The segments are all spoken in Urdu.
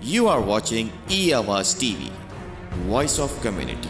You are watching E-Awaz TV, Voice of Community.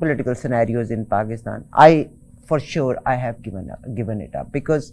political scenarios in Pakistan. For sure I have given it up because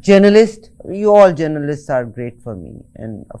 Journalist, you all journalists are great for me, and of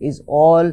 is all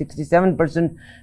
67%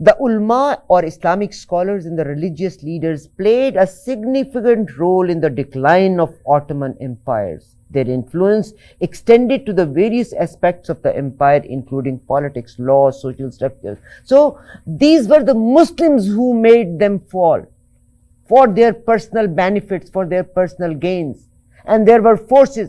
The ulama or Islamic scholars and the religious leaders played a significant role in the decline of Ottoman empires. Their influence extended to the various aspects of the empire, including politics, law, social structures. So these were the Muslims who made them fall for their personal benefits, for their personal gains. And there were forces.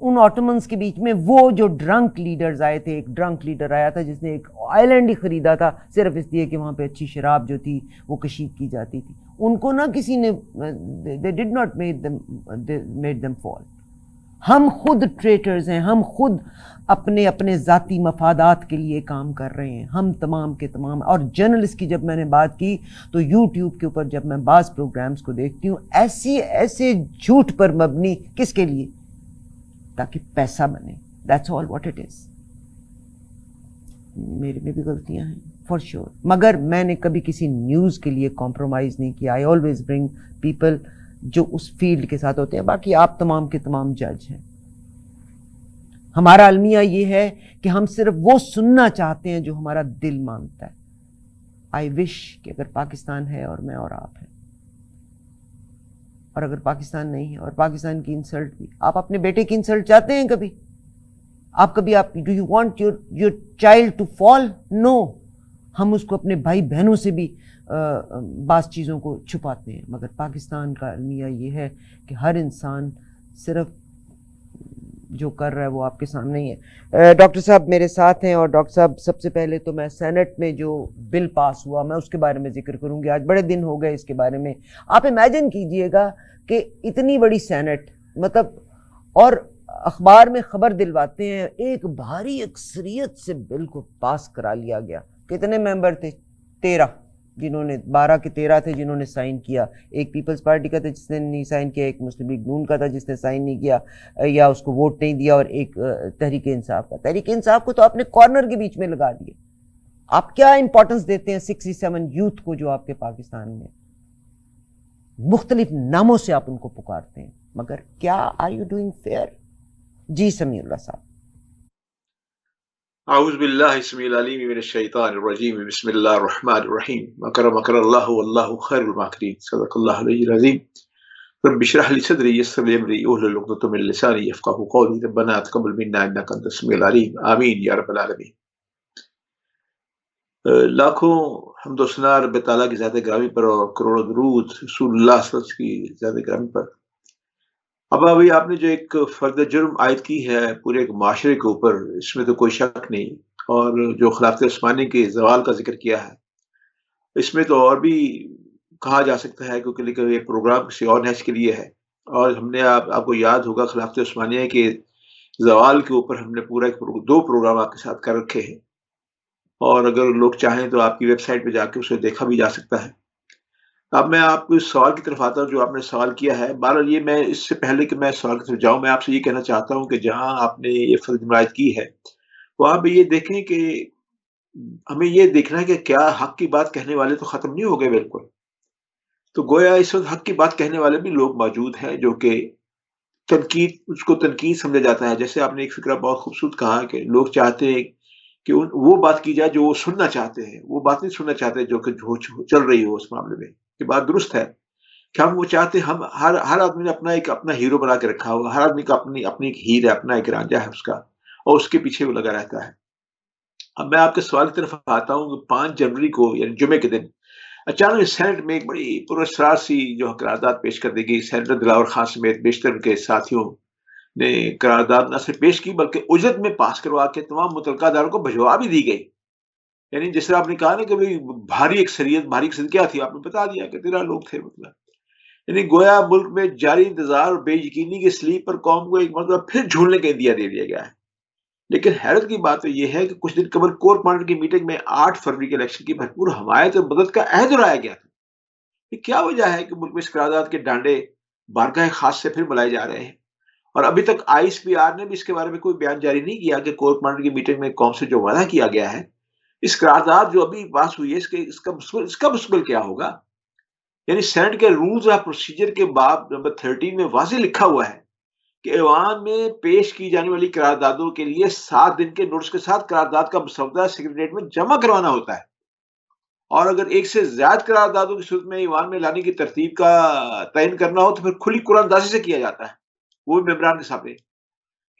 ان آٹومنس کے بیچ میں وہ جو ڈرنک لیڈرز آئے تھے، ایک ڈرنک لیڈر آیا تھا جس نے ایک آئلینڈ ہی خریدا تھا صرف اس لیے کہ وہاں پہ اچھی شراب جو تھی وہ کشید کی جاتی تھی. ان کو نہ کسی نے they did not made them fall. ہم خود ٹریٹرز ہیں، ہم خود اپنے ذاتی مفادات کے لیے کام کر رہے ہیں، ہم تمام کے تمام. اور جرنلسٹ کی جب میں نے بات کی تو یوٹیوب کے اوپر جب میں بعض پروگرامز کو دیکھتی ہوں ایسے جھوٹ پر مبنی، کس کے لیے؟ تاکہ پیسہ بنے. دیٹس آل واٹ اٹ از. میرے میں بھی غلطیاں ہیں فار شیور، مگر میں نے کبھی کسی نیوز کے لیے کمپرومائز نہیں کیا. آئی آلویز برنگ پیپل جو اس فیلڈ کے ساتھ ہوتے ہیں. باقی آپ تمام کے تمام جج ہیں. ہمارا المیہ یہ ہے کہ ہم صرف وہ سننا چاہتے ہیں جو ہمارا دل مانگتا ہے. آئی وش کہ اگر پاکستان ہے اور میں اور آپ ہیں، اور اگر پاکستان نہیں ہے اور پاکستان کی انسلٹ بھی. آپ اپنے بیٹے کی انسلٹ چاہتے ہیں کبھی؟ آپ do you want your child to fall? No. ہم اس کو اپنے بھائی بہنوں سے بھی بعض چیزوں کو چھپاتے ہیں. مگر پاکستان کا المیہ یہ ہے کہ ہر انسان صرف جو کر رہا ہے وہ آپ کے سامنے ہی ہے. ڈاکٹر صاحب میرے ساتھ ہیں، اور ڈاکٹر صاحب سب سے پہلے تو میں سینٹ میں جو بل پاس ہوا میں اس کے بارے میں ذکر کروں گی. آج بڑے دن ہو گئے اس کے بارے میں. آپ امیجن کیجئے گا کہ اتنی بڑی سینٹ، مطلب، اور اخبار میں خبر دلواتے ہیں ایک بھاری اکثریت سے بل کو پاس کرا لیا گیا. کتنے ممبر تھے؟ 13، جنہوں نے 12 کے 13 تھے جنہوں نے سائن کیا. ایک پیپلز پارٹی کا تھا جس نے نہیں سائن کیا، ایک مسلم لیگ نون کا تھا جس نے سائن نہیں کیا یا اس کو ووٹ نہیں دیا، اور ایک تحریک انصاف کا. تحریک انصاف کو تو آپ نے کارنر کے بیچ میں لگا دیے. آپ کیا امپورٹنس دیتے ہیں 67 یوتھ کو جو آپ کے پاکستان میں مختلف ناموں سے آپ ان کو پکارتے ہیں، مگر کیا آر یو ڈوئنگ فیئر؟ جی سمیع اللہ صاحب. اعوذ باللہ السمیع العلیم من الشیطان الرجیم، بسم اللہ الرحمن الرحیم. مکر مکر اللہ واللہ خیر الماکرین. صدق اللہ العلی العظیم. رب اشرح لی صدری یسر لی امری واحلل عقدۃ من لسانی یفقہوا قولی. ربنا تقبل منا انک انت السمیع العلیم. آمین یا رب العالمین. لاکھوں حمد و ثنا رب تعالیٰ کی ذات گرامی پر، اور کروڑوں درود رسول اللہ صلی اللہ علیہ وسلم کی ذات گرامی پر. اب ابھی آپ نے جو ایک فرد جرم عائد کی ہے پورے ایک معاشرے کے اوپر، اس میں تو کوئی شک نہیں. اور جو خلافت عثمانی کے زوال کا ذکر کیا ہے، اس میں تو اور بھی کہا جا سکتا ہے، کیونکہ یہ پروگرام کسی اور نیچ کے لیے ہے. اور ہم نے آپ کو یاد ہوگا خلافت عثمانیہ کے زوال کے اوپر ہم نے پورا 2 پروگرام آپ کے ساتھ کر رکھے ہیں. اور اگر لوگ چاہیں تو آپ کی ویب سائٹ پہ جا کے اسے دیکھا بھی جا سکتا ہے. اب میں آپ کو اس سوال کی طرف آتا ہوں جو آپ نے سوال کیا ہے. بہرحال یہ میں اس سے پہلے کہ میں سوال کی طرف جاؤں، میں آپ سے یہ کہنا چاہتا ہوں کہ جہاں آپ نے یہ فرض مراد کی ہے، وہاں پہ یہ دیکھیں کہ ہمیں یہ دیکھنا ہے کہ کیا حق کی بات کہنے والے تو ختم نہیں ہو گئے بالکل. تو گویا اس وقت حق کی بات کہنے والے بھی لوگ موجود ہیں جو کہ تنقید، اس کو تنقید سمجھا جاتا ہے. جیسے آپ نے ایک فکرہ بہت خوبصورت کہا کہ لوگ چاہتے ہیں کہ وہ بات کی جائے جو وہ سننا چاہتے ہیں، وہ بات نہیں سننا چاہتے جو کہ چل رہی ہو اس معاملے میں. یہ بات درست ہے کہ ہم وہ چاہتے ہیں. ہر آدمی نے اپنا ہیرو بنا کے رکھا ہوا، ہر آدمی کا اپنی ایک ہیر ہے، اپنا ایک رانجھا ہے اس کا، اور اس کے پیچھے وہ لگا رہتا ہے. اب میں آپ کے سوال کی طرف آتا ہوں کہ 5 جنوری کو یعنی جمعے کے دن اچانک سینٹ میں ایک بڑی پراسرار سی جو قرارداد پیش کر دی گئی. سینیٹر دلاور خان سمیت بیشتر کے ساتھیوں نے قرارداد نہ صرف پیش کی بلکہ اجرت میں پاس کروا کے تمام متعلقہ داروں کو بھجوا بھی دی گئی. یعنی جس طرح آپ نے کہا نا کہ بھاری اکثریت کیا تھی، آپ نے بتا دیا کہ 13 لوگ تھے. مطلب یعنی گویا ملک میں جاری انتظار اور بے یقینی کی سلیپ پر قوم کو ایک مرتبہ پھر جھولنے کا عندیہ دے دیا گیا ہے. لیکن حیرت کی بات تو یہ ہے کہ کچھ دن قبل کور کمانڈر کی میٹنگ میں 8 فروری کے الیکشن کی بھرپور حمایت اور مدد کا عہد اٹھایا گیا تھا. یہ کیا وجہ ہے کہ ملک میں اس قرارداد کے ڈانڈے بارگاہ خاص سے پھر ملائے جا رہے ہیں؟ اور ابھی تک ISPR نے بھی اس کے بارے میں کوئی بیان جاری نہیں کیا کہ کور کمانڈر کی میٹنگ میں قوم سے جو وعدہ کیا گیا ہے، اس قرارداد جو ابھی پاس ہوئی ہے، اس کا مستقبل کیا ہوگا. یعنی سینٹ کے رولز آف پروسیجر کے باب نمبر 13 میں واضح لکھا ہوا ہے کہ ایوان میں پیش کی جانے والی قراردادوں کے لیے 7 دن کے نوٹس کے ساتھ قرارداد کا مسودہ سیکریٹریٹ میں جمع کروانا ہوتا ہے. اور اگر ایک سے زیادہ قراردادوں کی صورت میں ایوان میں لانے کی ترتیب کا تعین کرنا ہو تو پھر کھلی قرآن اندازی سے کیا جاتا ہے، وہ بھی ممبران کے سامنے.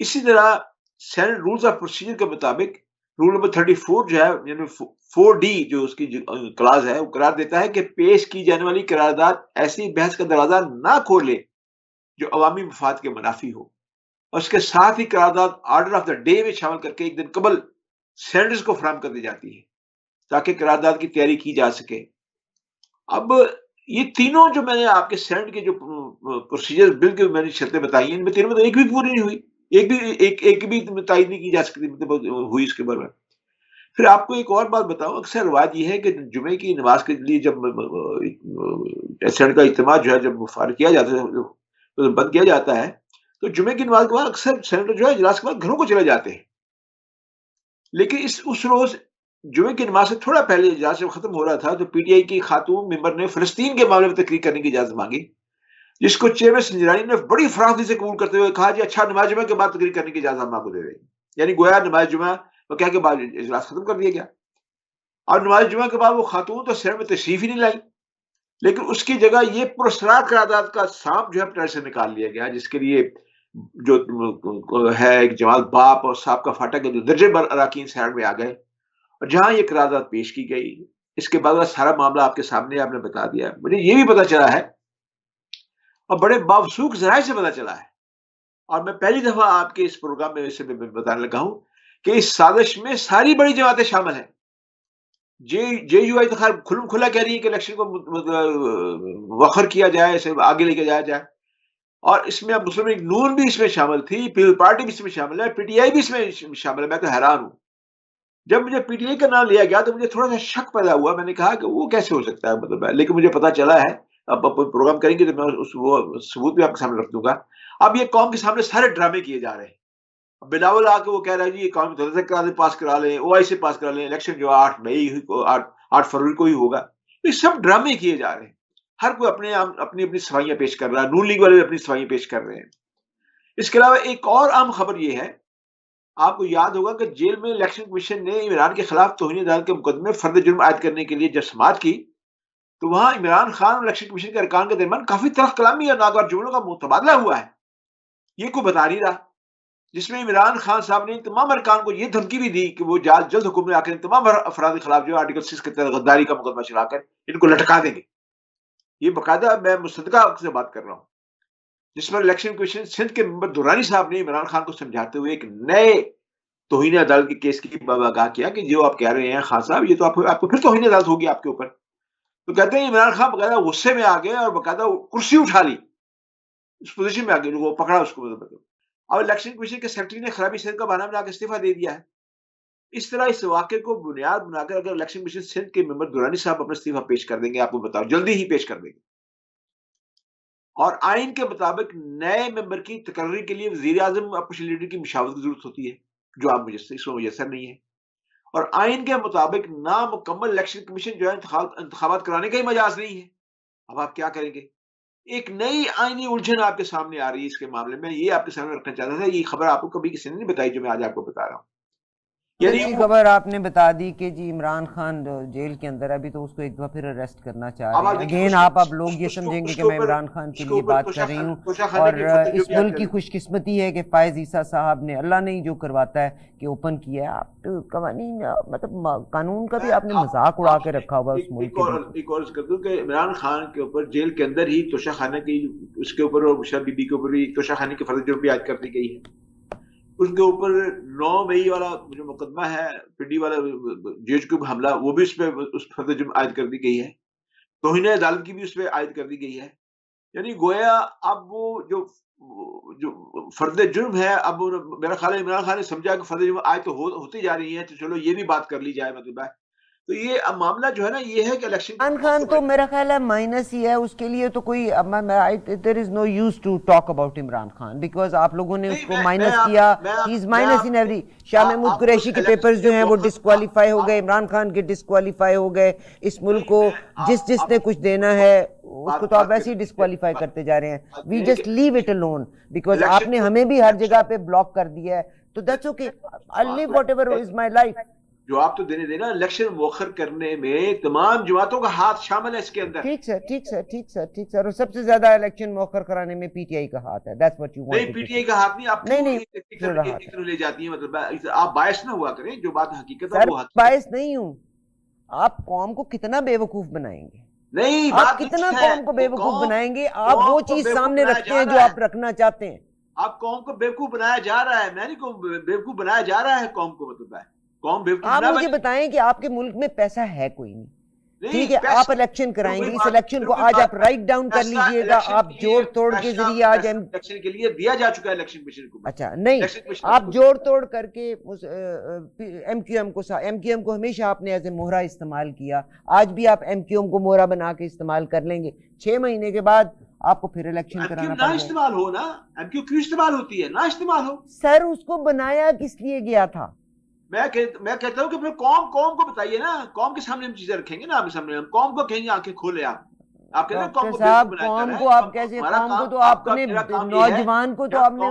اسی طرح سینٹ رولز آف پروسیجر کے مطابق رول نمبر 34 جو ہے یعنی 4D جو اس کی کلاز ہے، وہ قرار دیتا ہے کہ پیش کی جانے والی قرارداد ایسی بحث کا دروازہ نہ کھولے جو عوامی مفاد کے منافی ہو. اور اس کے ساتھ ہی قرارداد آرڈر آف دا ڈے میں شامل کر کے ایک دن قبل سینیٹرز کو فراہم کر دی جاتی ہے تاکہ قرارداد کی تیاری کی جا سکے. اب یہ تینوں جو میں نے آپ کے سینٹ کے جو پروسیجر بل کے میں نے شرطیں بتائی ہیں، ان میں تینوں میں تو ایک بھی پوری نہیں ہوئی، ایک بھی تائید نہیں کی جا سکتی ہوئی اس کے بارے میں. پھر آپ کو ایک اور بات بتاؤں، اکثر روایت یہ ہے کہ جمعے کی نماز کے لیے جب سینٹ کا اجتماع جو ہے جب فارغ کیا جاتا ہے، بند کیا جاتا ہے، تو جمعے کی نماز کے بعد اکثر سینیٹر جو ہے اجلاس کے بعد گھروں کو چلے جاتے ہیں. لیکن اس روز جمعے کی نماز سے تھوڑا پہلے اجلاس جب ختم ہو رہا تھا تو پی ٹی آئی کی خاتون ممبر نے فلسطین کے معاملے میں تقریر کرنے کی اجازت مانگی، جس کو چیئرمین سنجرانی نے بڑی فراخی سے قبول کرتے ہوئے کہا جی اچھا، نماز جمعہ کے بعد تقریر کرنے کی اجازت ہم آپ کو دے رہے ہیں. یعنی گویا نماز جمعہ کہہ کے بعد اجلاس ختم کر دیا گیا. اور نماز جمعہ کے بعد وہ خاتون تو سینٹ میں تشریف ہی نہیں لائی، لیکن اس کی جگہ یہ پراسرار قرارداد کا سانپ جو ہے پٹیل سے نکال لیا گیا، جس کے لیے جو ہے ایک جماعت باپ اور صاحب کا فاٹا کے جو درجے بر اراکین سینٹ میں آ گئے، اور جہاں یہ قرارداد پیش کی گئی، اس کے بعد سارا معاملہ آپ کے سامنے آپ نے بتا دیا. مجھے یہ بھی پتا چلا ہے اور بڑے باوثوق ذرائع سے پتا چلا ہے، اور میں پہلی دفعہ آپ کے اس پروگرام میں اسے بتانے لگا ہوں کہ اس سازش میں ساری بڑی جماعتیں شامل ہیں. جے یو آئی تو خیر کھلم کھلا کہہ رہی ہے کہ الیکشن کو وخر کیا جائے، اسے آگے لے کے جایا جائے، اور اس میں اب مسلم لیگ نون بھی اس میں شامل تھی، پیپل پارٹی بھی اس میں شامل ہے، پی ٹی آئی بھی اس میں شامل ہے. میں تو حیران ہوں. جب مجھے پی ٹی آئی کا نام لیا گیا تو مجھے تھوڑا سا شک پیدا ہوا. میں نے کہا کہ وہ کیسے ہو سکتا ہے، مطلب ہے، لیکن مجھے پتا چلا ہے. اب پروگرام کریں گے تو میں وہ ثبوت بھی آپ کے سامنے رکھ دوں گا. اب یہ قوم کے سامنے سارے ڈرامے کیے جا رہے ہیں. بلاول آ کے وہ کہہ رہا ہے جی یہ قومی متحدہ کرا دیں، پاس کرا لیں، او آئی سے پاس کرا لیں، الیکشن جو 8 فروری کو ہی ہوگا. یہ سب ڈرامے کیے جا رہے ہیں. ہر کوئی اپنی صفائیاں پیش کر رہا ہے. نون لیگ والے بھی اپنی صفائیاں پیش کر رہے ہیں. اس کے علاوہ ایک اور اہم خبر یہ ہے، آپ کو یاد ہوگا کہ جیل میں الیکشن کمیشن نے عمران کے خلاف توہین عدالت کے مقدمے فرد جرم عائد کرنے کے لیے جب سماعت کی تو وہاں عمران خان اور الیکشن کمیشن کے ارکان کے درمیان کافی تلخ کلامی اور ناگوار جملوں کا تبادلہ ہوا ہے. یہ کوئی بتا نہیں رہا، جس میں عمران خان صاحب نے تمام ارکان کو یہ دھمکی بھی دی کہ وہ جلد حکم میں آ کر تمام افراد کے خلاف جو آرٹیکل 6 کے تحت غداری کا مقدمہ چلا کر ان کو لٹکا دیں گے. یہ باقاعدہ میں مصدقہ سے بات کر رہا ہوں، جس پر الیکشن کمیشن سندھ کے ممبر دورانی صاحب نے عمران خان کو سمجھاتے ہوئے ایک نئے توہین عدالت کے کیس کی آگاہ کیا کہ جو آپ کہہ رہے ہیں خان صاحب، یہ تو آپ کو پھر توہین عدالت ہوگی آپ کے اوپر. تو کہتے ہیں عمران خان باقاعدہ غصے میں آ گئے اور باقاعدہ کرسی اٹھا لی، اس پوزیشن میں آ گئے، وہ پکڑا اس کو. اور الیکشن کمیشن کے سیکرٹری نے خرابی صحت کا بہانہ بنا کے استعفیٰ دے دیا ہے. اس طرح اس واقعے کو بنیاد بنا کر اگر الیکشن کمیشن سندھ کے ممبر دورانی صاحب اپنا استعفیٰ پیش کر دیں گے، آپ کو بتاؤ جلدی ہی پیش کر دیں گے، اور آئین کے مطابق نئے ممبر کی تقرری کے لیے وزیر اعظم اپوزیشن لیڈر کی مشاورت کی ضرورت ہوتی ہے، جو آپ اس میں میسر نہیں ہے. اور آئین کے مطابق نامکمل الیکشن کمیشن جو ہے انتخابات کرانے کا ہی مجاز نہیں ہے. اب آپ کیا کریں گے؟ ایک نئی آئینی الجھن آپ کے سامنے آ رہی ہے اس کے معاملے میں. یہ آپ کے سامنے رکھنا چاہتا تھا. یہ خبر آپ کو کبھی کسی نے نہیں بتائی جو میں آج آپ کو بتا رہا ہوں. اچھی خبر آپ نے بتا دی کہ جی عمران خان جیل کے اندر، ابھی تو اس کو ایک دفعہ پھر اریسٹ کرنا چاہ رہے ہیں. اگین اب لوگ یہ سمجھیں گے کہ میں عمران خان کے لیے بات کر رہی ہوں، اور اس ملک کی خوش قسمتی ہے کہ فائز عیسیٰ صاحب نے، اللہ نے جو کرواتا ہے کہ اوپن کیا ہے. آپ قوانین مطلب قانون کا بھی آپ نے مذاق اڑا کے رکھا ہوا اس ملک کے. ایک اور کر دوں کہ عمران خان کے اوپر جیل کے اندر ہی توشہ خانہ کی، اس کے اوپر اور بشرا بی بی کے اوپر بھی توشہ خانے کے فرض جرم بھی عائد کر دی گئی ہے. اس کے اوپر 9 مئی والا جو مقدمہ ہے پنڈی والا جیج کو حملہ، وہ بھی اس پہ اس فرد جرم عائد کر دی گئی ہے. توہین عدالت کی بھی اس پہ عائد کر دی گئی ہے. یعنی گویا اب وہ جو فرد جرم ہے، اب میرا خیال ہے عمران خان نے سمجھا کہ فرد جرم عائد تو ہوتی جا رہی ہے، تو چلو یہ بھی بات کر لی جائے. مطلب ہے تو یہ معاملہ جو ہے نا یہ ہے کہ الیکشن عمران خان تو میرا خیال ہے مائنس ہی ہے، اس کے لیے تو کوئی there is no use to talk about Imran Khan because آپ لوگوں نے اس کو مائنس کیا. he is minus in every. Shah Mahmood Qureshi کے پیپرز جو ہیں وہ ڈسکوالیفائی ہو گئے، عمران خان کے ڈسکوالیفائی ہو گئے. اس ملک کو جس نے کچھ دینا ہے اس کو تو آپ ویسے ہی ڈسکوالیفائی کرتے جا رہے ہیں. we just leave it alone because آپ نے ہمیں بھی ہر جگہ پہ بلاک کر دیا ہے. تو that's okay, I'll live whatever is my life. جو آپ تو دینا الیکشن مؤخر کرنے میں تمام جماعتوں کا ہاتھ شامل ہے اس کے اندر. ٹھیک سر اور سب سے زیادہ الیکشن مؤخر کرانے میں پی ٹی آئی کا ہاتھ ہے. That's what you want. نہیں، پی ٹی آئی کا ہاتھ نہیں، آپ نہیں لے جاتی ہیں. مطلب آپ باعث نہ ہوا کریں، جو بات حقیقت ہے وہ حقیقت. باعث نہیں ہوں. آپ قوم کو کتنا بے وقوف بنائیں گے؟ نہیں، آپ کتنا قوم کو بے وقوف بنائیں گے؟ آپ وہ چیز سامنے رکھتے ہیں جو آپ رکھنا چاہتے ہیں. آپ قوم کو بیوقوف بنایا جا رہا ہے. میں نہیں کہوں بیوقوف بنایا جا رہا ہے قوم کو, مطلب ہے قوم بیوقوف آپ نہ مجھے بنے. بتائیں کہ آپ کے ملک میں پیسہ ہے کوئی نہیں, نہیں ٹھیک ہے آپ پیسہ, الیکشن پھر کرائیں وہی گے, اس بات, الیکشن پھر کو وہی آج آپ بات ہے. رائٹ ڈاؤن کر پیسہ لیجئے گا, الیکشن آپ کے لیے, جوڑ توڑ کے پیسہ ذریعے آج الیکشن کے لیے دیا جا چکا ہے الیکشن کمیشن کو. اچھا نہیں, الیکشن کمیشن آپ جوڑ توڑ کر کے ایم کیو ایم کو ہمیشہ آپ نے ایز اے مہرہ استعمال کیا, آج بھی آپ ایم کیو ایم کو مہرہ بنا کے استعمال کر لیں گے, 6 مہینے کے بعد آپ کو پھر الیکشن ایم کیو کرانا نہ پڑ جائے. استعمال ہو نا, ایم کیو کیوں استعمال ہوتی ہے, نہ استعمال ہو. سر اس کو بنایا کس لیے گیا تھا؟ میں کہتا ہوں کہ پھر قوم کو بتائیے نا, قوم کے سامنے ہم چیزیں رکھیں گے نا, آپ کے سامنے ہم قوم کو کہیں گے آنکھیں کھولے. آپ کہتے ہیں قوم ڈاکٹر کو بیوقوف صاحب بنایا جا رہا قوم ہے. کو آپ کیسے, ہمارا قوم کو کام, تو آپ آپ کا نے میرا کام یہ ہے نوجوان کو کہ تو آپ نے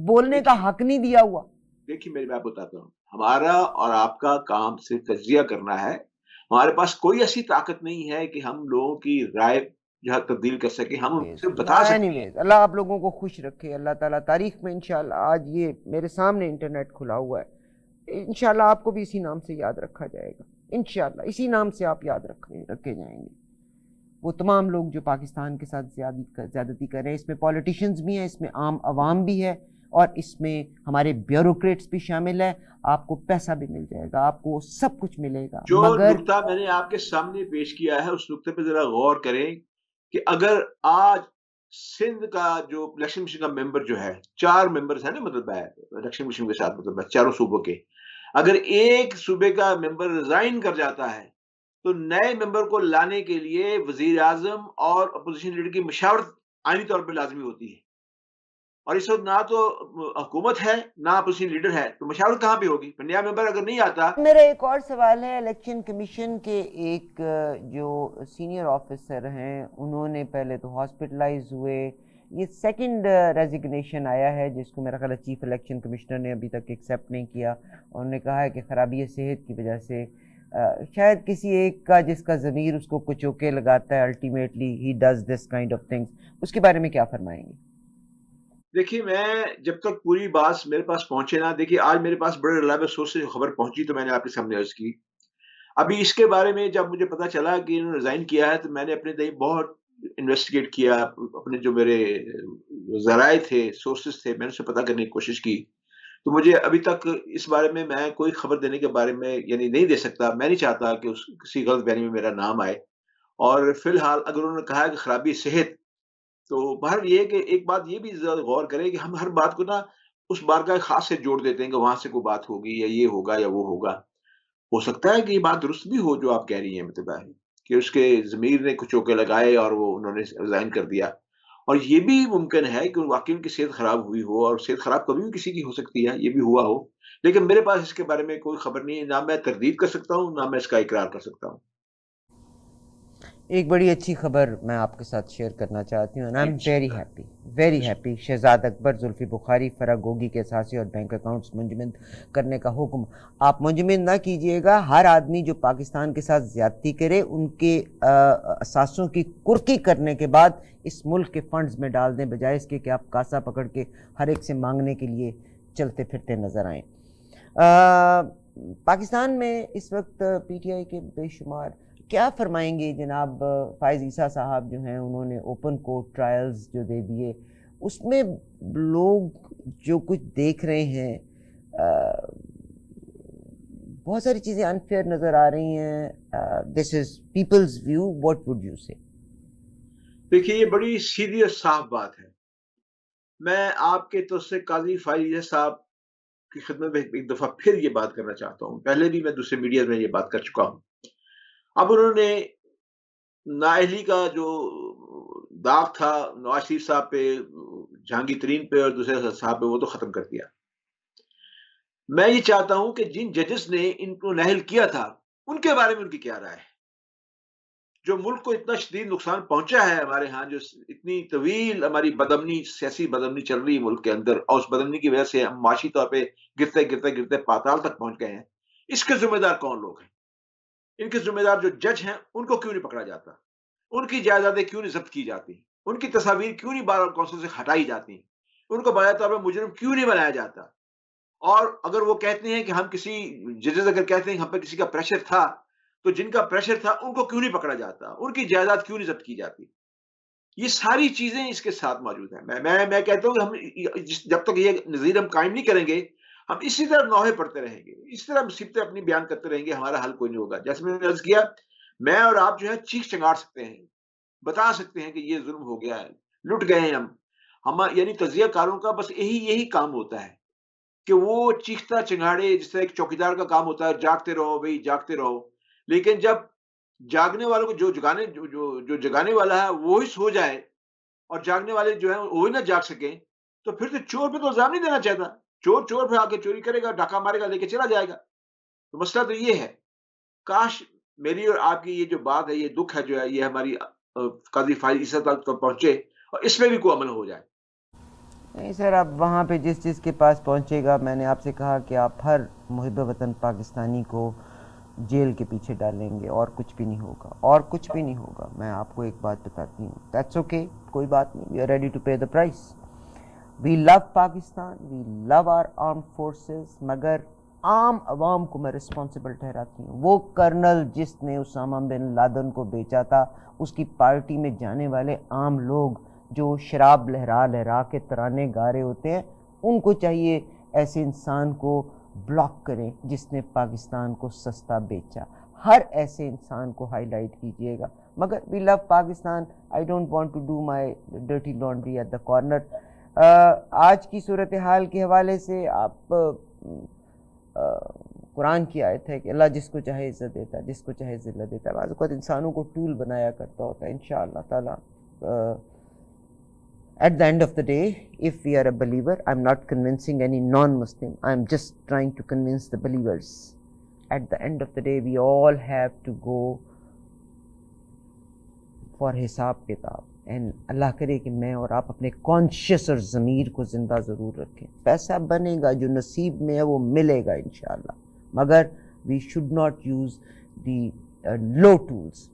بولنے کا حق نہیں دیا ہوا. دیکھیے میری بات بتاتا ہوں, ہمارا اور آپ کا کام صرف تجزیہ کرنا ہے. ہمارے پاس کوئی ایسی طاقت نہیں ہے کہ ہم لوگوں کی رائے جو ہے تبدیل کر سکیں. ہم صرف بتا سکتے ہیں. اللہ آپ لوگوں کو خوش رکھے, اللہ تعالیٰ تاریخ میں انشاءاللہ, آج یہ میرے سامنے انٹرنیٹ کھلا ہوا ہے, انشاءاللہ آپ کو بھی اسی نام سے یاد رکھا جائے گا, انشاءاللہ اسی نام سے آپ یاد رکھے جائیں گے. وہ تمام لوگ جو پاکستان کے ساتھ زیادتی کر رہے ہیں, اس میں پولیٹیشنز بھی ہیں, اس میں عام عوام بھی ہے, اور اس میں ہمارے بیوروکریٹس بھی شامل ہے. آپ کو پیسہ بھی مل جائے گا, آپ کو سب کچھ ملے گا, جو مگر نقطہ میں نے آپ کے سامنے پیش کیا ہے اس نقطے پہ ذرا غور کریں کہ اگر آج سندھ کا جو الیکشن کمیشن کا ممبر جو ہے, 4 ممبرز ہیں نا, مطلب ہے الیکشن کمیشن کے ساتھ, مطلب ہے چاروں صوبوں کے, اگر ایک صوبے کا ممبر ریزائن کر جاتا ہے تو نئے ممبر کو لانے کے لیے وزیر اعظم اور اپوزیشن لیڈر کی مشاورت آئینی طور پہ لازمی ہوتی ہے. اور اس وقت نہ تو حکومت ہے نہ اپوزیشن لیڈر ہے, تو مشاورت کہاں پہ ہوگی؟ نیا ممبر اگر نہیں آتا. میرا ایک اور سوال ہے, الیکشن کمیشن کے ایک جو سینئر آفیسر ہیں, انہوں نے پہلے تو ہاسپٹلائز ہوئے, یہ سیکنڈ ریزگنیشن آیا ہے جس کو میرا خیال ہے چیف الیکشن کمشنر نے ابھی تک ایکسیپٹ نہیں کیا. انہوں نے کہا ہے کہ خرابی صحت کی وجہ سے شاید کسی ایک کا جس کا ضمیر اس کو کچوکے لگاتا ہے, ultimately he does this kind of things, اس کے بارے میں کیا فرمائیں گے؟ دیکھیے میں جب تک پوری بات میرے پاس پہنچے نا, دیکھیے آج میرے پاس بڑے ریلائبل سورس سے خبر پہنچی تو میں نے آپ کے سامنے عرض کی. ابھی اس کے بارے میں جب مجھے پتا چلا کہ انہوں نے ریزائن کیا ہے تو میں نے اپنے دہی بہت انویسٹیگیٹ کیا, اپنے جو میرے ذرائع تھے, سورسز تھے, میں نے اسے پتا کرنے کی کوشش کی. تو مجھے ابھی تک اس بارے میں کوئی خبر دینے کے بارے میں یعنی نہیں دے سکتا. میں نہیں چاہتا کہ کسی غلط بیانی میں میرا نام آئے. اور فی الحال اگر انہوں نے کہا ہے کہ خرابی صحت, تو بہر یہ ہے کہ ایک بات یہ بھی غور کریں کہ ہم ہر بات کو نا اس بارگاہ خاص سے جوڑ دیتے ہیں کہ وہاں سے کوئی بات ہوگی یا یہ ہوگا یا وہ ہوگا. ہو سکتا ہے کہ یہ بات درست بھی ہو جو آپ کہہ رہی ہیں, مطلب ہے کہ اس کے ضمیر نے کچھ چوکے لگائے اور وہ انہوں نے ریزائن کر دیا. اور یہ بھی ممکن ہے کہ واقعی ان کی صحت خراب ہوئی ہو, اور صحت خراب کبھی بھی کسی کی ہو سکتی ہے, یہ بھی ہوا ہو. لیکن میرے پاس اس کے بارے میں کوئی خبر نہیں ہے, نہ میں تردید کر سکتا ہوں نہ میں اس کا اقرار کر سکتا ہوں. ایک بڑی اچھی خبر میں آپ کے ساتھ شیئر کرنا چاہتی ہوں, and I am very happy. Shahzad Akbar Zulfi Bukhari Farah Gogi کے اثاثے اور بینک اکاؤنٹس منجمد کرنے کا حکم. آپ منجمد نہ کیجئے گا, ہر آدمی جو پاکستان کے ساتھ زیادتی کرے ان کے اثاثوں کی کرکی کرنے کے بعد اس ملک کے فنڈز میں ڈال دیں, بجائے اس کے کہ آپ کاسا پکڑ کے ہر ایک سے مانگنے کے لیے چلتے پھرتے نظر آئیں. پاکستان میں اس وقت پی ٹی آئی کے بے شمار, کیا فرمائیں گے جناب فائز عیسیٰ صاحب جو ہیں, انہوں نے اوپن کورٹ ٹرائلز جو دے دیے, اس میں لوگ جو کچھ دیکھ رہے ہیں بہت ساری چیزیں انفیئر نظر آ رہی ہیں. This is people's view, what would you say? دیکھیے یہ بڑی سیدھی اور صاف بات ہے. میں آپ کے تو سے قاضی فائز عیسیٰ صاحب کی خدمت میں ایک دفعہ پھر یہ بات کرنا چاہتا ہوں. پہلے بھی میں دوسرے میڈیا میں یہ بات کر چکا ہوں. اب انہوں نے نااہلی کا جو داغ تھا نواز شریف صاحب پہ, جہانگیر ترین پہ اور دوسرے صاحب پہ, وہ تو ختم کر دیا. میں یہ چاہتا ہوں کہ جن ججز نے ان کو نااہل کیا تھا ان کے بارے میں ان کی کیا رائے ہے. جو ملک کو اتنا شدید نقصان پہنچا ہے ہمارے ہاں, جو اتنی طویل ہماری بدامنی, سیاسی بدامنی چل رہی ہے ملک کے اندر, اور اس بدامنی کی وجہ سے ہم معاشی طور پہ گرتے گرتے گرتے پاتال تک پہنچ گئے ہیں, اس کے ذمہ دار کون لوگ ہیں؟ ان کے ذمہ دار جو جج ہیں ان کو کیوں نہیں پکڑا جاتا؟ ان کی جائیدادیں کیوں نہیں ضبط کی جاتی؟ ان کی تصاویر کیوں نہیں بار کونسل سے ہٹائی جاتی؟ ان کو باقاعدہ طور پر مجرم کیوں نہیں بنایا جاتا؟ اور اگر وہ کہتے ہیں کہ ہم کسی ججز اگر کہتے ہیں کہ ہم پہ کسی کا پریشر تھا, تو جن کا پریشر تھا ان کو کیوں نہیں پکڑا جاتا؟ ان کی جائیداد کیوں نہیں ضبط کی جاتی؟ یہ ساری چیزیں اس کے ساتھ موجود ہیں. میں کہتا ہوں کہ ہم جب تک یہ نظیر ہم قائم نہیں کریں گے، ہم اسی طرح نوحے پڑھتے رہیں گے، اس طرح مصیبتیں اپنی بیان کرتے رہیں گے، ہمارا حل کوئی نہیں ہوگا. جیسے میں نے عرض کیا، میں اور آپ جو ہے چیخ چنگاڑ سکتے ہیں، بتا سکتے ہیں کہ یہ ظلم ہو گیا ہے، لٹ گئے ہیں ہم یعنی تجزیہ کاروں کا بس یہی کام ہوتا ہے کہ وہ چیختا چنگاڑے، جس طرح ایک چوکیدار کا کام ہوتا ہے، جاگتے رہو بھائی جاگتے رہو. لیکن جب جاگنے والوں کو جو جگانے والا ہے وہی سو جائے اور جاگنے والے جو ہیں وہی نہ جاگ سکیں، تو پھر تو چور پہ تو الزام نہیں دینا چاہتا. چور پہ آ کے چوری کرے گا، ڈاکہ مارے گا، لے کے چلا جائے گا. تو مسئلہ تو یہ ہے. کاش میری اور آپ کی یہ جو بات ہے، یہ دکھ ہے جو ہے، یہ ہماری قاضی فائز عیسیٰ تک پہنچے اور اس میں بھی کوئی عمل ہو جائے. نہیں سر، اب وہاں پہ جس کے پاس پہنچے گا، میں نے آپ سے کہا کہ آپ ہر محب وطن پاکستانی کو جیل کے پیچھے ڈالیں گے اور کچھ بھی نہیں ہوگا، اور کچھ بھی نہیں ہوگا. میں آپ کو ایک بات بتاتی ہوں، دیٹس اوکے، کوئی بات نہیں، we are ready to pay the price. We love Pakistan, we love our armed forces, مگر عام عوام کو میں رسپانسبل ٹھہراتی ہوں. وہ کرنل جس نے اسامہ بن لادن کو بیچا تھا، اس کی پارٹی میں جانے والے عام لوگ جو شراب لہرا لہرا کے ترانے گا رہے ہوتے ہیں، ان کو چاہیے ایسے انسان کو بلاک کریں جس نے پاکستان کو سستا بیچا. ہر ایسے انسان کو ہائی لائٹ کیجیے گا. مگر we love Pakistan. I don't want to do my dirty laundry at the corner. آج کی صورتحال کے حوالے سے آپ قرآن کی آیت ہے کہ اللہ جس کو چاہے عزت دیتا ہے، جس کو چاہے ذلت دیتا ہے. بعض اوقات انسانوں کو ٹول بنایا کرتا ہوتا ہے. انشاءاللہ تعالیٰ at the end of the day, if we are a believer, I'm not convincing any non-Muslim, I'm just trying to convince the believers. At the end of the day, we all have to go for حساب کتاب. اینڈ اللہ کرے کہ میں اور آپ اپنے کانشیس اور ضمیر کو زندہ ضرور رکھیں. پیسہ بنے گا، جو نصیب میں ہے وہ ملے گا انشاءاللہ، مگر we should not use the low tools.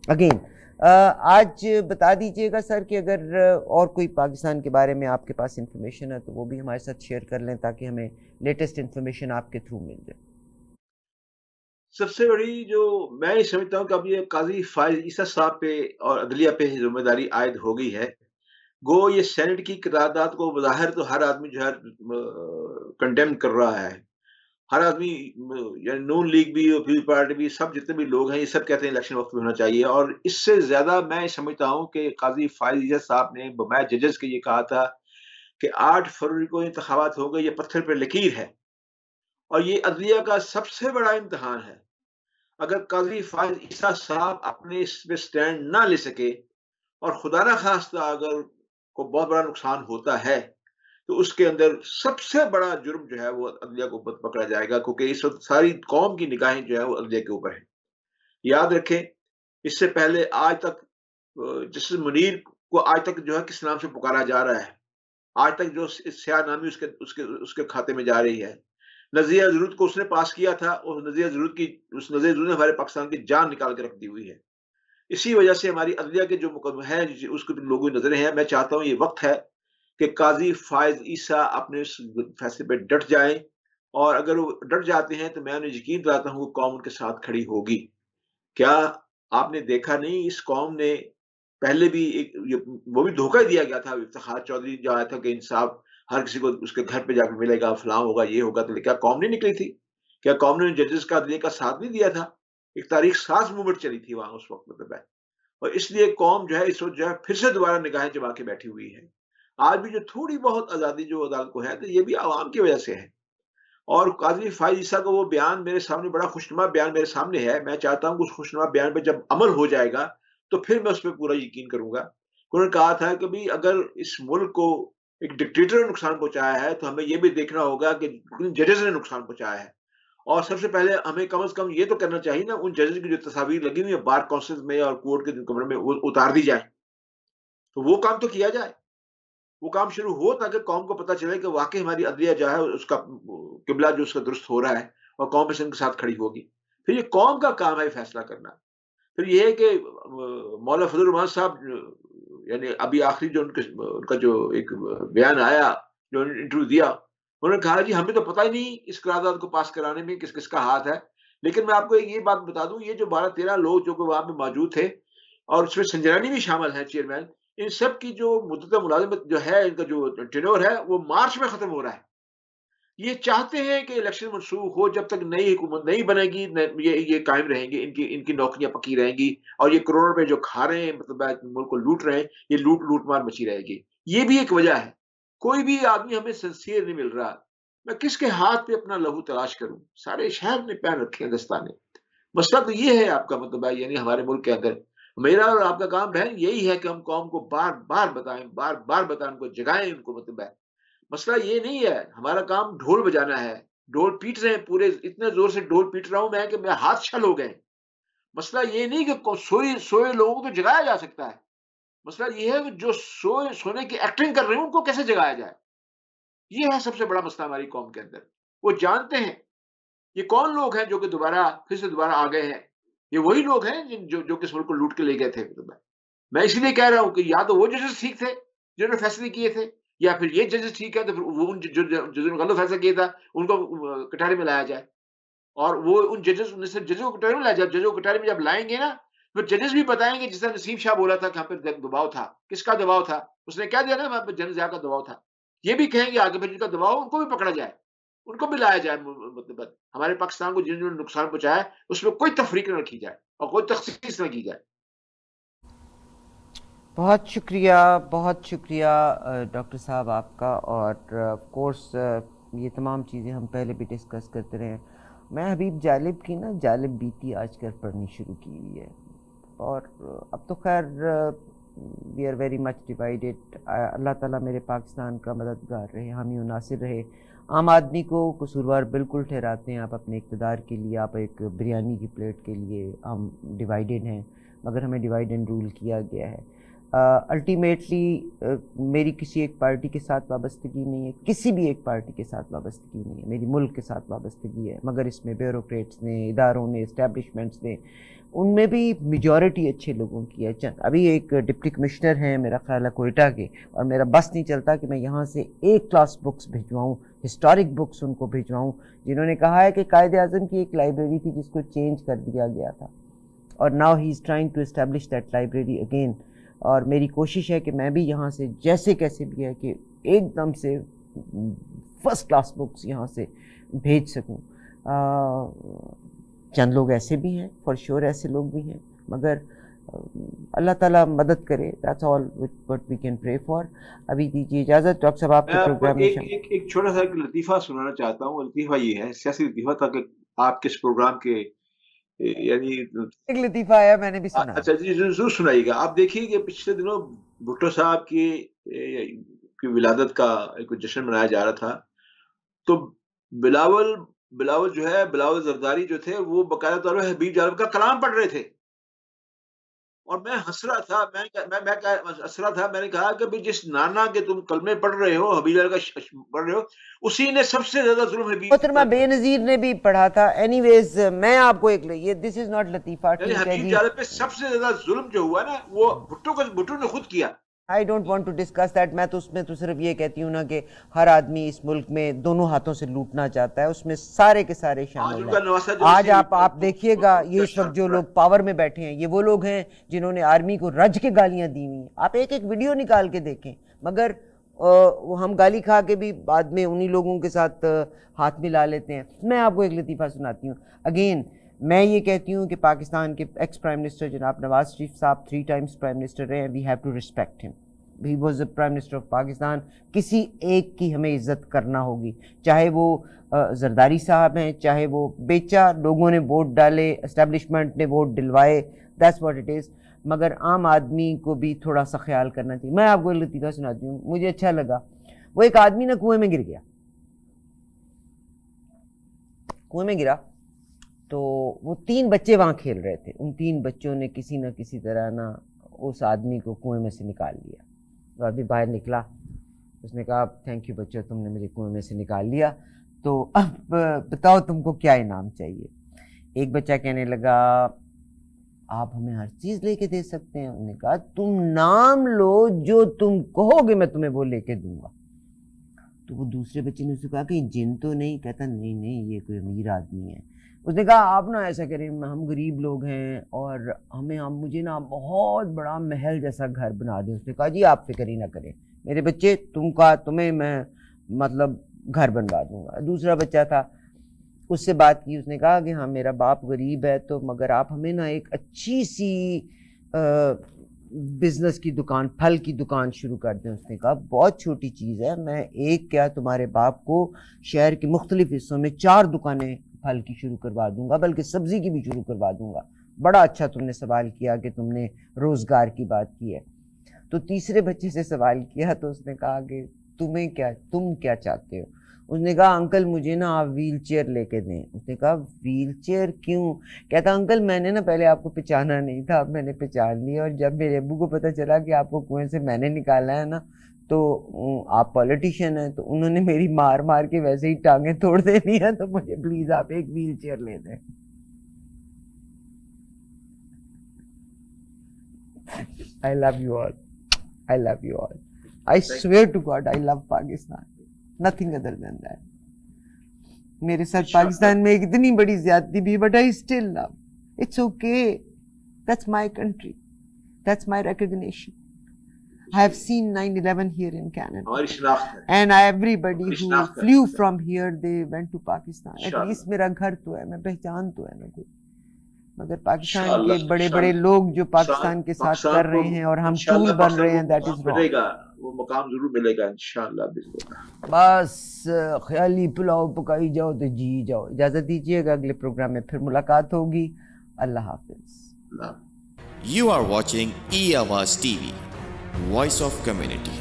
Again آج بتا دیجئے گا سر کہ اگر اور کوئی پاکستان کے بارے میں آپ کے پاس انفارمیشن ہے تو وہ بھی ہمارے ساتھ شیئر کر لیں، تاکہ ہمیں لیٹسٹ انفارمیشن آپ کے تھرو مل جائے. سب سے بڑی جو میں یہ سمجھتا ہوں کہ اب یہ قاضی فائز عیسیٰ صاحب پہ اور عدلیہ پہ ذمہ داری عائد ہو گئی ہے. گو یہ سینٹ کی قرارداد کو بظاہر تو ہر آدمی جو ہے کنڈیم کر رہا ہے. ہر آدمی یعنی نون لیگ بھی اور پیپل پارٹی بھی، سب جتنے بھی لوگ ہیں، یہ سب کہتے ہیں الیکشن وقت میں ہونا چاہیے. اور اس سے زیادہ میں سمجھتا ہوں کہ قاضی فائز عیسیٰ صاحب نے بمائے ججز کے یہ کہا تھا کہ 8 فروری کو انتخابات ہو گئے، یہ پتھر پہ لکیر ہے اور یہ عدلیہ کا سب سے بڑا امتحان ہے. اگر قاضی فائز عیسیٰ صاحب اپنے اس پہ سٹینڈ نہ لے سکے اور خدا نہ خواستہ اگر کو بہت بڑا نقصان ہوتا ہے، تو اس کے اندر سب سے بڑا جرم جو ہے وہ عدلیہ کو پکڑا جائے گا، کیونکہ اس وقت ساری قوم کی نگاہیں جو ہے وہ عدلیہ کے اوپر ہیں. یاد رکھیں، اس سے پہلے آج تک جسٹس منیر کو آج تک جو ہے کس نام سے پکارا جا رہا ہے، آج تک جو سیاہ نامی اس کے کھاتے میں جا رہی ہے. نظریہ ضرورت کو اس نے پاس کیا تھا، اور نظریہ ضرورت نے ہمارے پاکستان کی جان نکال کے رکھ دی ہوئی ہے. اسی وجہ سے ہماری عدلیہ کے جو مقدمے ہیں اس کو لوگوں کی نظریں ہیں. میں چاہتا ہوں یہ وقت ہے کہ قاضی فائز عیسیٰ اپنے اس فیصلے پہ ڈٹ جائیں، اور اگر وہ ڈٹ جاتے ہیں تو میں انہیں یقین دلاتا ہوں کہ قوم ان کے ساتھ کھڑی ہوگی. کیا آپ نے دیکھا نہیں، اس قوم نے پہلے بھی وہ بھی دھوکہ دیا گیا تھا. افتخار چودھری جو آیا تھا کہ انصاف ہر کسی کو اس کے گھر پہ جا کے ملے گا، فلاں ہوگا، یہ ہوگا. تو کیا قوم نہیں نکلی تھی؟ کیا قوم نے ججز کا عدلیہ کا ساتھ نہیں دیا تھا؟ ایک تاریخ ساز موومنٹ چلی تھی وہاں اس وقت مطلب ہے. اور اس لیے قوم جو ہے اس وقت جو ہے پھر سے دوبارہ نگاہیں جما کے بیٹھی ہوئی ہے. آج بھی جو تھوڑی بہت آزادی جو عدالت کو ہے، تو یہ بھی عوام کی وجہ سے ہے. اور قاضی فائز عیسیٰ کا وہ بیان میرے سامنے، بڑا خوشنما بیان میرے سامنے ہے. میں چاہتا ہوں کہ اس خوشنما بیان پہ جب عمل ہو جائے گا تو پھر میں اس پہ پورا یقین کروں گا. انہوں نے کہا تھا کہ بھی اگر اس ملک کو ایک ڈکٹیٹر نے نقصان پہنچایا ہے تو ہمیں یہ بھی دیکھنا ہوگا کہ ججز نے نقصان پہنچایا ہے. اور سب سے پہلے ہمیں کم از کم یہ تو کرنا چاہیے نا، ان ججز کی جو تصاویر لگی ہوئی ہیں بار کونسل میں اور کورٹ کے کمرے میں، وہ اتار دی جائیں. تو وہ کام تو کیا جائے، وہ کام شروع ہو، تاکہ قوم کو پتہ چلے کہ واقعی ہماری عدلیہ جو ہے اس کا قبلہ جو اس کا درست ہو رہا ہے، اور قوم اس کے ساتھ کھڑی ہوگی. پھر یہ قوم کا کام ہے فیصلہ کرنا. پھر یہ ہے کہ مولانا فضل الرحمان صاحب، یعنی ابھی آخری جو ان کا جو ایک بیان آیا، جو انٹرویو دیا، انہوں نے کہا جی ہمیں تو پتہ ہی نہیں اس قرارداد کو پاس کرانے میں کس کس کا ہاتھ ہے. لیکن میں آپ کو یہ بات بتا دوں، یہ جو 12-13 لوگ جو کہ وہاں پہ موجود تھے، اور اس میں سنجرانی بھی شامل ہیں چیئرمین، ان سب کی جو مدت ملازمت جو ہے، ان کا جو ٹینور ہے وہ مارچ میں ختم ہو رہا ہے۔ یہ چاہتے ہیں کہ الیکشن منسوخ ہو، جب تک نئی حکومت نہیں بنے گی یہ قائم رہیں گے، ان کی نوکریاں پکی رہیں گی، اور یہ کروڑ روپے جو کھا رہے ہیں، مطلب ملک کو لوٹ رہے ہیں، یہ لوٹ مار مچی رہے گی۔ یہ بھی ایک وجہ ہے۔ کوئی بھی آدمی ہمیں سنسیئر نہیں مل رہا۔ میں کس کے ہاتھ پہ اپنا لہو تلاش کروں؟ سارے شہر نے پہن رکھے ہیں دستانے۔ مسئلہ تو یہ ہے آپ کا، مطلب ہے یعنی ہمارے ملک کے اندر میرا اور آپ کا کام بہن یہی ہے کہ ہم قوم کو بار بار بتائیں، ان کو جگائیں، ان کو مطلب ہے۔ مسئلہ یہ نہیں ہے، ہمارا کام ڈھول بجانا ہے۔ ڈھول پیٹ رہے ہیں پورے، اتنے زور سے ڈھول پیٹ رہا ہوں میں کہ میرے ہاتھ چھل ہو گئے۔ مسئلہ یہ نہیں کہ سوئے لوگوں کو تو جگایا جا سکتا ہے۔ مسئلہ یہ ہے کہ جو سونے کی ایکٹنگ کر رہے ہیں ان کو کیسے جگایا جائے۔ یہ ہے سب سے بڑا مسئلہ ہماری قوم کے اندر۔ وہ جانتے ہیں یہ کون لوگ ہیں جو کہ پھر سے دوبارہ آ گئے ہیں۔ یہ وہی لوگ ہیں جو کس ملک کو لوٹ کے لے گئے تھے۔ میں اسی لیے کہہ رہا ہوں کہ یا تو وہ ججز ٹھیک تھے جنہوں نے فیصلے کیے تھے، یا پھر یہ ججز ٹھیک ہے تو پھر وہ ان ججوں نے غلط فیصلہ کیا تھا ان کو کٹہرے میں لایا جائے۔ اور وہ ان ججوں کو کٹہرے میں لایا جائے۔ ججوں کو کٹہرے میں جب لائیں گے نا، پھر ججز بھی بتائیں گے، جس طرح نسیم شاہ بولا تھا کہ ہم پہ دباؤ تھا۔ کس کا دباؤ تھا؟ اس نے کہہ دیا نا ہم پہ جن ضیاء کا دباؤ تھا۔ یہ بھی کہیں گے آگے پھر جن کا دباؤ ان کو بھی پکڑا جائے، ان کو بھی لایا جائے۔ مطلب ہمارے پاکستان کو جن نے نقصان پہنچایا ہے اس میں کوئی تفریق نہ رکھی جائے اور کوئی تخصیص نہ کی جائے۔ بہت شکریہ ڈاکٹر صاحب آپ کا، اور آف کورس یہ تمام چیزیں ہم پہلے بھی ڈسکس کرتے رہے ہیں۔ میں حبیب جالب کی جالب بیتی آج کل پڑھنی شروع کی ہوئی ہے، اور اب تو خیر we are very much divided. اللہ تعالیٰ میرے پاکستان کا مددگار رہے، حامی و ناصر رہے۔ عام آدمی کو قصوروار بالکل ٹھہراتے ہیں آپ اپنے اقتدار کے لیے، آپ ایک بریانی کی پلیٹ کے لیے ہم ڈیوائیڈیڈ ہیں، مگر ہمیں ڈیوائیڈ اینڈ رول کیا گیا ہے۔ الٹیمیٹلی میری کسی ایک پارٹی کے ساتھ وابستگی نہیں ہے، کسی بھی ایک پارٹی کے ساتھ وابستگی نہیں ہے، میری ملک کے ساتھ وابستگی ہے، مگر اس میں بیوروکریٹس نے، اداروں نے، اسٹیبلشمنٹس نے، ان میں بھی میجورٹی اچھے لوگوں کی ہے۔ ابھی ایک ڈپٹی کمشنر ہیں میرا خیال ہے کوئٹہ کے، اور میرا بس نہیں چلتا کہ میں یہاں سے ایک کلاس بکس بھیجواؤں، ہسٹورک بکس ان کو بھیجواؤں، جنہوں نے کہا ہے کہ قائد اعظم کی ایک لائبریری تھی جس کو چینج کر دیا گیا تھا، اور now he is trying to establish that library again. اور میری کوشش ہے کہ میں بھی یہاں سے جیسے کیسے بھی ہے کہ ایک دم سے فرسٹ کلاس بکس یہاں سے بھیج سکوں۔ چند لوگ ایسے بھی ہیں، فار شیور ایسے لوگ بھی ہیں، مگر اللہ تعالیٰ مدد کرے، that's all what we can pray for. ابھی دیجیے اجازت ڈاکٹر صاحب، آپ کے پروگرام میں ایک چھوٹا سا لطیفہ سنانا چاہتا ہوں۔ لطیفہ یہ ہے، سیاسی لطیفہ تھا کہ آپ کے اس پروگرام کے یعنی ایک لطیفہ آیا، میں نے بھی سنا۔ اچھا جی، ضرور سنائیے گا۔ آپ دیکھیے کہ پچھلے دنوں بھٹو صاحب کی ولادت کا ایک جشن منایا جا رہا تھا، تو بلاول جو ہے، بلاول زرداری جو تھے، وہ باقاعدہ طور پر حبیب جالب کا کلام پڑھ رہے تھے، اور میں ہنس رہا تھا۔ میں نے کہا کہ جس نانا کے تم کلمے پڑھ رہے ہو، حبیب جالب کا پڑھ رہے ہو، اسی نے سب سے زیادہ ظلم محترمہ بے نظیر نے بھی پڑھا تھا۔ اینی ویز میں آپ کو ایک یہ دس از ناٹ لطیفہ، حبیب جالب پہ سب سے زیادہ ظلم جو ہوا نا وہ بھٹو نے خود کیا۔ I don't want to discuss that. میں تو اس میں تو صرف یہ کہتی ہوں نا کہ ہر آدمی اس ملک میں دونوں ہاتھوں سے لوٹنا چاہتا ہے، اس میں سارے کے سارے شامل ہیں۔ آج آپ دیکھیے گا، یہ اس وقت جو لوگ پاور میں بیٹھے ہیں یہ وہ لوگ ہیں جنہوں نے آرمی کو رج کے گالیاں دی ہوئی ہیں۔ آپ ایک ویڈیو نکال کے دیکھیں، مگر ہم گالی کھا کے بھی بعد میں انہی لوگوں کے ساتھ ہاتھ ملا لیتے ہیں۔ میں آپ کو ایک لطیفہ سناتی ہوں۔ اگین میں یہ کہتی ہوں کہ پاکستان کے ایکس پرائم منسٹر جناب نواز شریف صاحب 3 ٹائمز پرائم منسٹر رہے ہیں، وی ہیو ٹو ریسپیکٹ ہم، he was a prime minister of Pakistan. کسی ایک کی ہمیں عزت کرنا ہوگی، چاہے وہ زرداری صاحب ہیں، چاہے وہ بیچا، لوگوں نے ووٹ ڈالے، اسٹیبلشمنٹ نے ووٹ دلوائے، دیٹس واٹ اٹ از، مگر عام آدمی کو بھی تھوڑا سا خیال کرنا چاہیے۔ میں آپ کو ایک لطیفہ سناتی ہوں، مجھے اچھا لگا۔ وہ ایک آدمی نا کنویں میں گر گیا، کنویں میں گرا تو وہ 3 بچے وہاں کھیل رہے تھے، ان 3 بچوں نے کسی نہ کسی طرح نا اس آدمی کو کنویں میں سے نکال لیا۔ وہ آدمی باہر نکلا، اس نے کہا تھینک یو بچوں، تم نے مجھے کنویں میں سے نکال لیا، تو اب بتاؤ تم کو کیا انعام چاہیے۔ ایک بچہ کہنے لگا آپ ہمیں ہر چیز لے کے دے سکتے ہیں۔ انہوں نے کہا تم نام لو، جو تم کہو گے میں تمہیں وہ لے کے دوں گا۔ تو وہ دوسرے بچے نے اس سے کہا کہ جن تو نہیں؟ کہتا نہیں یہ کوئی امیر آدمی ہے۔ اس نے کہا آپ نا ایسا کریں، ہم غریب لوگ ہیں اور مجھے نا بہت بڑا محل جیسا گھر بنا دیں. اس نے کہا جی آپ فکر ہی نہ کریں میرے بچے، تمہیں میں مطلب گھر بنوا دوں گا. دوسرا بچہ تھا، اس سے بات کی، اس نے کہا کہ ہاں میرا باپ غریب ہے تو مگر آپ ہمیں نا ایک اچھی سی بزنس کی دکان، پھل کی دکان شروع کر دیں. اس نے کہا بہت چھوٹی چیز ہے، میں ایک کیا تمہارے باپ کو شہر کے مختلف حصوں میں 4 دکانیں پھل کی شروع کروا دوں گا، بلکہ سبزی کی بھی شروع کروا دوں گا. بڑا اچھا تم نے سوال کیا کہ تم نے روزگار کی بات کی ہے. تو تیسرے بچے سے سوال کیا تو اس نے کہا کہ تم کیا چاہتے ہو؟ اس نے کہا انکل مجھے نا آپ ویل چیئر لے کے دیں. اس نے کہا ویل چیئر کیوں؟ کہتا انکل میں نے نا پہلے آپ کو پہچانا نہیں تھا، اب میں نے پہچان لیا، اور جب میرے ابو کو پتہ چلا کہ آپ کو کنویں سے میں نے نکالا ہے نا تو آپ پولیٹیشین ہیں، تو انہوں نے میری مار مار کے ویسے ہی ٹانگیں توڑ دینی ہیں، تو مجھے پلیز آپ ایک ویل چیئر لے دیں. I love you all. I love you all. I swear to God I love Pakistan. Nothing other than that. میرے ساتھ پاکستان میں ایک اتنی بڑی زیادتی بھی، but I still love. It's okay. That's my country. That's my recognition. I have seen 9/11 here in Canada. ہماری شناخت ہے. And everybody who flew from here, they went to Pakistan. At least میرا گھر تو ہے، میں پہچان تو ہے نا کوئی. مگر پاکستان کے بڑے بڑے لوگ جو پاکستان کے ساتھ کر رہے ہیں اور ہم ٹول بن رہے ہیں، دیٹ از رانگ. وہ مقام ضرور ملے گا انشاءاللہ. بس خیالی پلاؤ پکائی جاؤ تو جی جاؤ. اجازت دیجیے گا، اگلے پروگرام میں پھر ملاقات ہوگی. اللہ حافظ. You are watching E-Awaaz TV, Voice of Community.